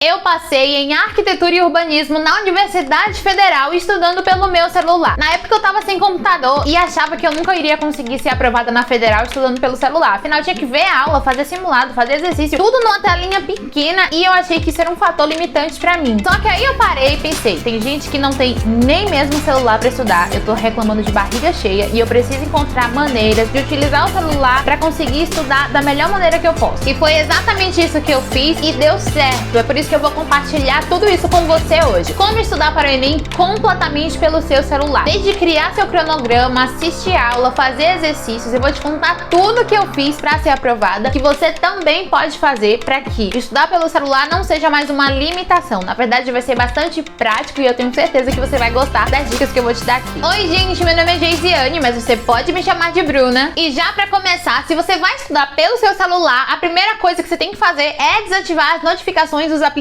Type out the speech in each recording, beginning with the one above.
Eu passei em Arquitetura e Urbanismo na Universidade Federal estudando pelo meu celular. Na época eu tava sem computador e achava que eu nunca iria conseguir ser aprovada na Federal estudando pelo celular. Afinal, eu tinha que ver a aula, fazer simulado, fazer exercício, tudo numa telinha pequena e eu achei que isso era um fator limitante pra mim. Só que aí eu parei e pensei, tem gente que não tem nem mesmo celular pra estudar, eu tô reclamando de barriga cheia e eu preciso encontrar maneiras de utilizar o celular pra conseguir estudar da melhor maneira que eu posso. E foi exatamente isso que eu fiz e deu certo. É por isso que eu vou compartilhar tudo isso com você hoje. Como estudar para o Enem completamente pelo seu celular. Desde criar seu cronograma, assistir aula, fazer exercícios, eu vou te contar tudo que eu fiz para ser aprovada, que você também pode fazer para que estudar pelo celular não seja mais uma limitação. Na verdade, vai ser bastante prático e eu tenho certeza que você vai gostar das dicas que eu vou te dar aqui. Oi, gente, meu nome é Geisiane, mas você pode me chamar de Bruna. E já para começar, se você vai estudar pelo seu celular, a primeira coisa que você tem que fazer é desativar as notificações dos aplicativos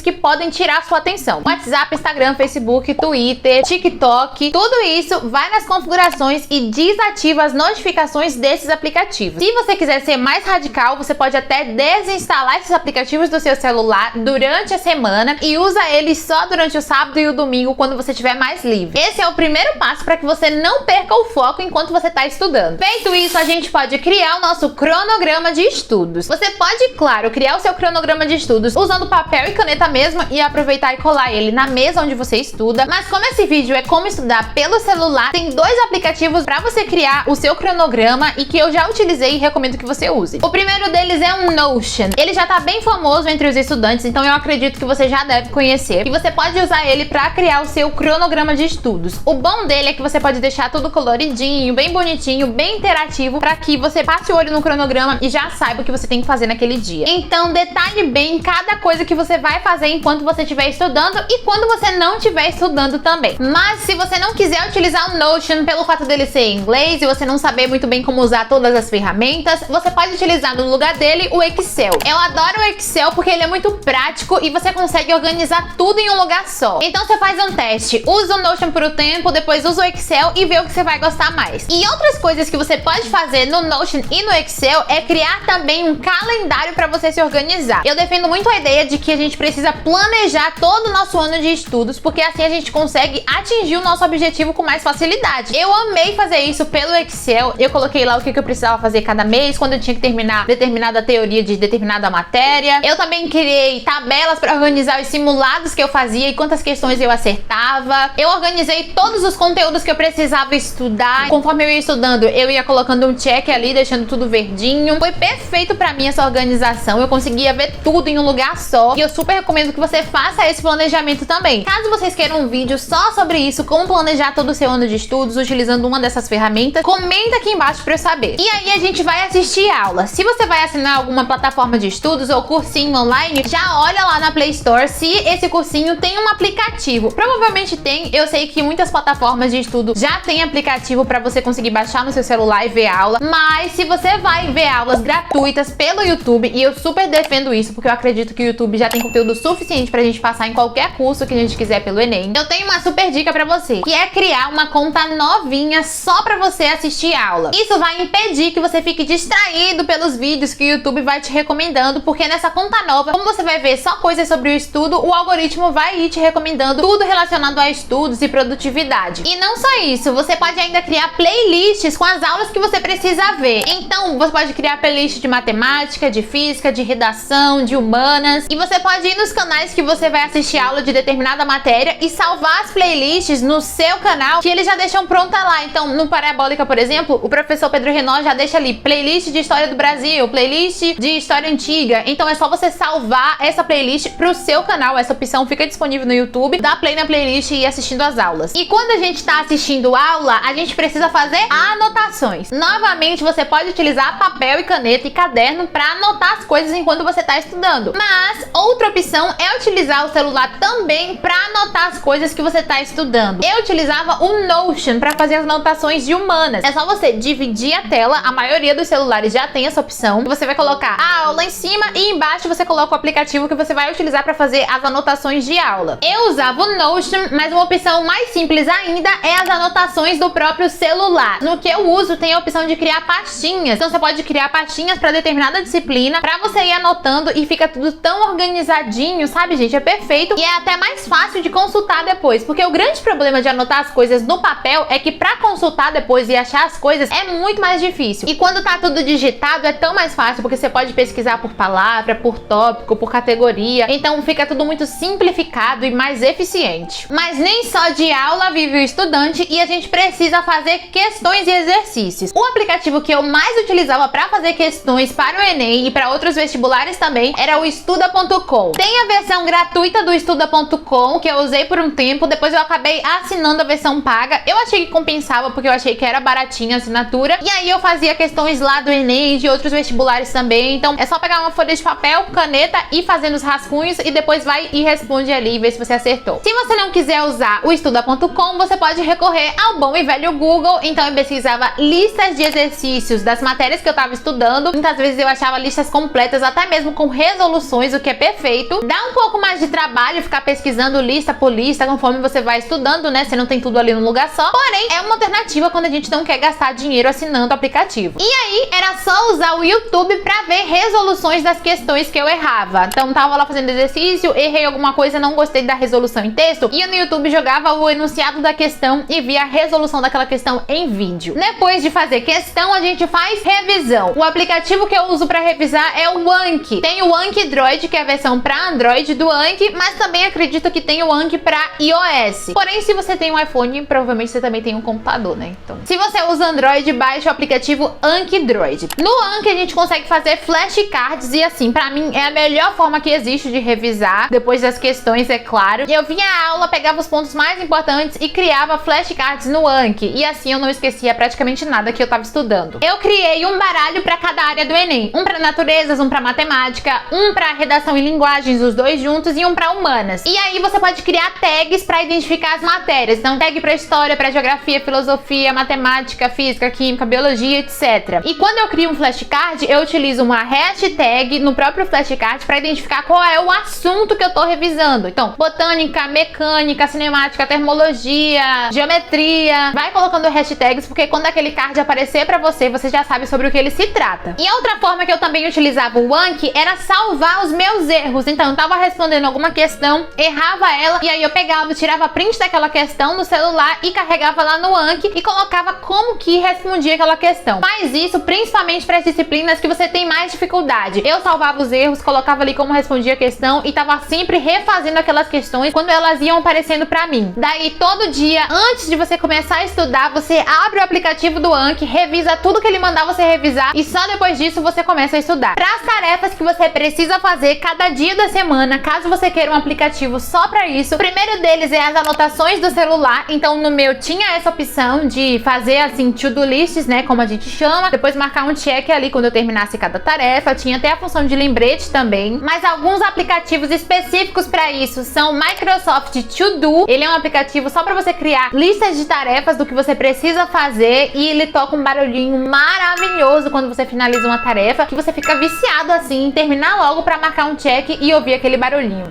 que podem tirar sua atenção. WhatsApp, Instagram, Facebook, Twitter, TikTok, tudo isso vai nas configurações e desativa as notificações desses aplicativos. Se você quiser ser mais radical, você pode até desinstalar esses aplicativos do seu celular durante a semana e usa eles só durante o sábado e o domingo quando você estiver mais livre. Esse é o primeiro passo para que você não perca o foco enquanto você está estudando. Feito isso, a gente pode criar o nosso cronograma de estudos. Você pode, claro, criar o seu cronograma de estudos usando papel e caneta mesmo e aproveitar e colar ele na mesa onde você estuda. Mas como esse vídeo é como estudar pelo celular, tem dois aplicativos para você criar o seu cronograma e que eu já utilizei e recomendo que você use. O primeiro deles é um Notion. Ele já tá bem famoso entre os estudantes, então eu acredito que você já deve conhecer. E você pode usar ele para criar o seu cronograma de estudos. O bom dele é que você pode deixar tudo coloridinho, bem bonitinho, bem interativo, para que você passe o olho no cronograma e já saiba o que você tem que fazer naquele dia. Então detalhe bem cada coisa que você vai fazer enquanto você estiver estudando e quando você não estiver estudando também. Mas se você não quiser utilizar o Notion pelo fato dele ser em inglês e você não saber muito bem como usar todas as ferramentas, você pode utilizar no lugar dele o Excel. Eu adoro o Excel porque ele é muito prático e você consegue organizar tudo em um lugar só. Então você faz um teste, usa o Notion por um tempo, depois usa o Excel e vê o que você vai gostar mais. E outras coisas que você pode fazer no Notion e no Excel é criar também um calendário para você se organizar. Eu defendo muito a ideia de que a gente precisa planejar todo o nosso ano de estudos, porque assim a gente consegue atingir o nosso objetivo com mais facilidade. Eu amei fazer isso pelo Excel. Eu coloquei lá o que eu precisava fazer cada mês, quando eu tinha que terminar determinada teoria de determinada matéria. Eu também criei tabelas para organizar os simulados que eu fazia e quantas questões eu acertava. Eu organizei todos os conteúdos que eu precisava estudar. Conforme eu ia estudando, eu ia colocando um check ali, deixando tudo verdinho. Foi perfeito para mim essa organização. Eu conseguia ver tudo em um lugar só. E eu super recomendo que você faça esse planejamento também. Caso vocês queiram um vídeo só sobre isso, como planejar todo o seu ano de estudos utilizando uma dessas ferramentas, comenta aqui embaixo pra eu saber. E aí a gente vai assistir aula. Se você vai assinar alguma plataforma de estudos ou cursinho online, já olha lá na Play Store se esse cursinho tem um aplicativo. Provavelmente tem. Eu sei que muitas plataformas de estudo já tem aplicativo pra você conseguir baixar no seu celular e ver aula. Mas se você vai ver aulas gratuitas pelo YouTube, e eu super defendo isso, porque eu acredito que o YouTube já tem conteúdo suficiente pra gente passar em qualquer curso que a gente quiser pelo Enem, eu tenho uma super dica pra você, que é criar uma conta novinha só pra você assistir aula. Isso vai impedir que você fique distraído pelos vídeos que o YouTube vai te recomendando, porque nessa conta nova, como você vai ver só coisas sobre o estudo, o algoritmo vai ir te recomendando tudo relacionado a estudos e produtividade. E não só isso, você pode ainda criar playlists com as aulas que você precisa ver. Então, você pode criar playlist de matemática, de física, de redação, de humanas, e você pode ir nos canais que você vai assistir aula de determinada matéria e salvar as playlists no seu canal, que eles já deixam pronta lá. Então, no Parabólica, por exemplo, o professor Pedro Renó já deixa ali playlist de história do Brasil, playlist de história antiga. Então é só você salvar essa playlist pro seu canal. Essa opção fica disponível no YouTube, dá play na playlist e ir assistindo as aulas. E quando a gente tá assistindo aula, a gente precisa fazer anotações. Novamente, você pode utilizar papel e caneta e caderno para anotar as coisas enquanto você tá estudando. Mas outra opção é utilizar o celular também para anotar as coisas que você tá estudando. Eu utilizava o Notion para fazer as anotações de humanas. É só você dividir a tela, a maioria dos celulares já tem essa opção. Você vai colocar a aula em cima e embaixo você coloca o aplicativo que você vai utilizar para fazer as anotações de aula. Eu usava o Notion, mas uma opção mais simples ainda é as anotações do próprio celular. No que eu uso tem a opção de criar pastinhas. Então você pode criar pastinhas para determinada disciplina para você ir anotando e fica tudo tão organizado organizadinho, sabe, gente? É perfeito e é até mais fácil de consultar depois, porque o grande problema de anotar as coisas no papel é que pra consultar depois e achar as coisas é muito mais difícil. E quando tá tudo digitado é tão mais fácil, porque você pode pesquisar por palavra, por tópico, por categoria, então fica tudo muito simplificado e mais eficiente. Mas nem só de aula vive o estudante e a gente precisa fazer questões e exercícios. O aplicativo que eu mais utilizava para fazer questões para o Enem e para outros vestibulares também era o Estuda.com. Tem a versão gratuita do Estuda.com que eu usei por um tempo, depois eu acabei assinando a versão paga. Eu achei que compensava porque eu achei que era baratinha a assinatura, e aí eu fazia questões lá do Enem e de outros vestibulares também. Então é só pegar uma folha de papel, caneta e fazendo os rascunhos e depois vai e responde ali e vê se você acertou. Se você não quiser usar o Estuda.com, você pode recorrer ao bom e velho Google. Então eu pesquisava listas de exercícios das matérias que eu tava estudando. Muitas vezes eu achava listas completas, até mesmo com resoluções, o que é perfeito. Dá um pouco mais de trabalho ficar pesquisando lista por lista conforme você vai estudando, né? Você não tem tudo ali num lugar só. Porém, é uma alternativa quando a gente não quer gastar dinheiro assinando o aplicativo. E aí, era só usar o YouTube pra ver resoluções das questões que eu errava. Então, tava lá fazendo exercício, errei alguma coisa, não gostei da resolução em texto, ia no YouTube, jogava o enunciado da questão e via a resolução daquela questão em vídeo. Depois de fazer questão, a gente faz revisão. O aplicativo que eu uso pra revisar é o Anki. Tem o Anki Droid, que é a versão pra Android do Anki, mas também acredito que tem o Anki pra iOS. Porém, se você tem um iPhone, provavelmente você também tem um computador, né? Então, se você usa Android, baixe o aplicativo Anki Droid. No Anki a gente consegue fazer flashcards e assim, pra mim é a melhor forma que existe de revisar, depois das questões, é claro. Eu vinha à aula, pegava os pontos mais importantes e criava flashcards no Anki, e assim eu não esquecia praticamente nada que eu tava estudando. Eu criei um baralho pra cada área do Enem, um pra naturezas, um pra matemática, um pra redação e linguagens, os dois juntos, e um pra humanas. E aí você pode criar tags pra identificar as matérias, então tag pra história, pra geografia, filosofia, matemática, física, química, biologia, etc. E quando eu crio um flashcard, eu utilizo uma hashtag no próprio flashcard para identificar qual é o assunto que eu tô revisando. Então, botânica, mecânica, cinemática, termologia, geometria. Vai colocando hashtags, porque quando aquele card aparecer para você, você já sabe sobre o que ele se trata. E a outra forma que eu também utilizava o Anki era salvar os meus erros. Então, eu tava respondendo alguma questão, errava ela, e aí eu pegava, tirava print daquela questão no celular e carregava lá no Anki e colocava como que respondia aquela questão. Faz isso principalmente para as disciplinas que você tem mais dificuldade. Eu salvava os erros, colocava ali como respondia a questão e tava sempre refazendo aquelas questões quando elas iam aparecendo para mim. Daí todo dia, antes de você começar a estudar, você abre o aplicativo do Anki, revisa tudo que ele mandar você revisar e só depois disso você começa a estudar. Para as tarefas que você precisa fazer cada dia da semana, caso você queira um aplicativo só para isso, o primeiro deles é as anotações do celular. Então no meu tinha essa opção de fazer assim to-do lists, né, como a gente chama, depois marcar um check ali quando eu terminasse cada tarefa. Tinha até a função de lembrete também, mas alguns aplicativos específicos para isso são Microsoft To Do. Ele é um aplicativo só para você criar listas de tarefas do que você precisa fazer e ele toca um barulhinho maravilhoso quando você finaliza uma tarefa, que você fica viciado assim em terminar logo para marcar um check e ouvir aquele barulhinho.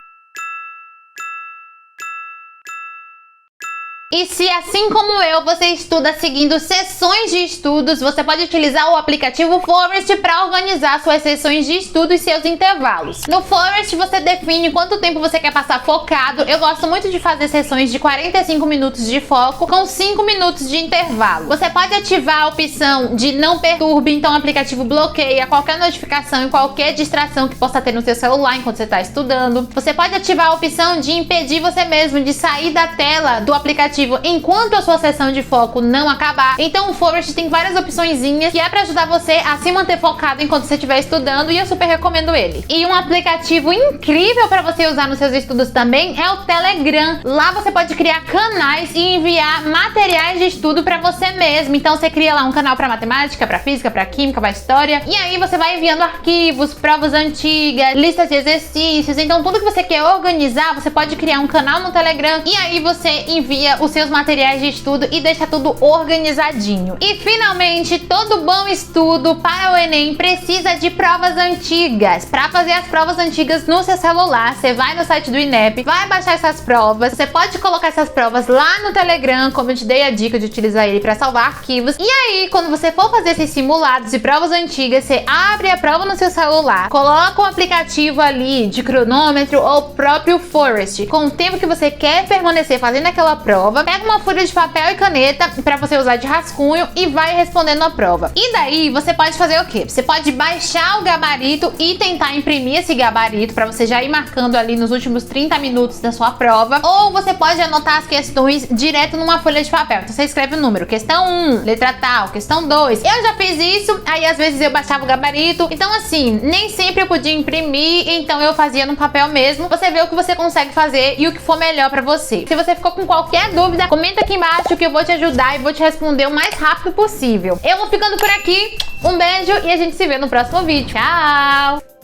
E se, assim como eu, você estuda seguindo sessões de estudos, você pode utilizar o aplicativo Forest para organizar suas sessões de estudo e seus intervalos. No Forest você define quanto tempo você quer passar focado. Eu gosto muito de fazer sessões de 45 minutos de foco com 5 minutos de intervalo. Você pode ativar a opção de não perturbe, então o aplicativo bloqueia qualquer notificação e qualquer distração que possa ter no seu celular enquanto você está estudando. Você pode ativar a opção de impedir você mesmo de sair da tela do aplicativo enquanto a sua sessão de foco não acabar. Então o Forest tem várias opçõezinhas que é para ajudar você a se manter focado enquanto você estiver estudando, e eu super recomendo ele. E um aplicativo incrível para você usar nos seus estudos também é o Telegram. Lá você pode criar canais e enviar materiais de estudo para você mesmo. Então você cria lá um canal para matemática, para física, para química, para história, e aí você vai enviando arquivos, provas antigas, listas de exercícios. Então tudo que você quer organizar, você pode criar um canal no Telegram e aí você envia os os seus materiais de estudo e deixa tudo organizadinho. E finalmente, todo bom estudo para o Enem precisa de provas antigas. Para fazer as provas antigas no seu celular, você vai no site do INEP, vai baixar essas provas. Você pode colocar essas provas lá no Telegram, como eu te dei a dica de utilizar ele para salvar arquivos. E aí, quando você for fazer esses simulados de provas antigas, você abre a prova no seu celular, coloca o aplicativo ali de cronômetro ou próprio Forest com o tempo que você quer permanecer fazendo aquela prova, pega uma folha de papel e caneta para você usar de rascunho e vai respondendo a prova. E daí você pode fazer o quê? Você pode baixar o gabarito e tentar imprimir esse gabarito para você já ir marcando ali nos últimos 30 minutos da sua prova, ou você pode anotar as questões direto numa folha de papel. Então você escreve o número, questão 1, letra tal, questão 2. Eu já fiz isso, aí às vezes eu baixava o gabarito. Então assim, nem sempre eu podia imprimir, então eu fazia no papel mesmo. Você vê o que você consegue fazer e o que for melhor pra você. Se você ficou com qualquer dúvida, comenta aqui embaixo que eu vou te ajudar e vou te responder o mais rápido possível. Eu vou ficando por aqui, um beijo e a gente se vê no próximo vídeo. Tchau!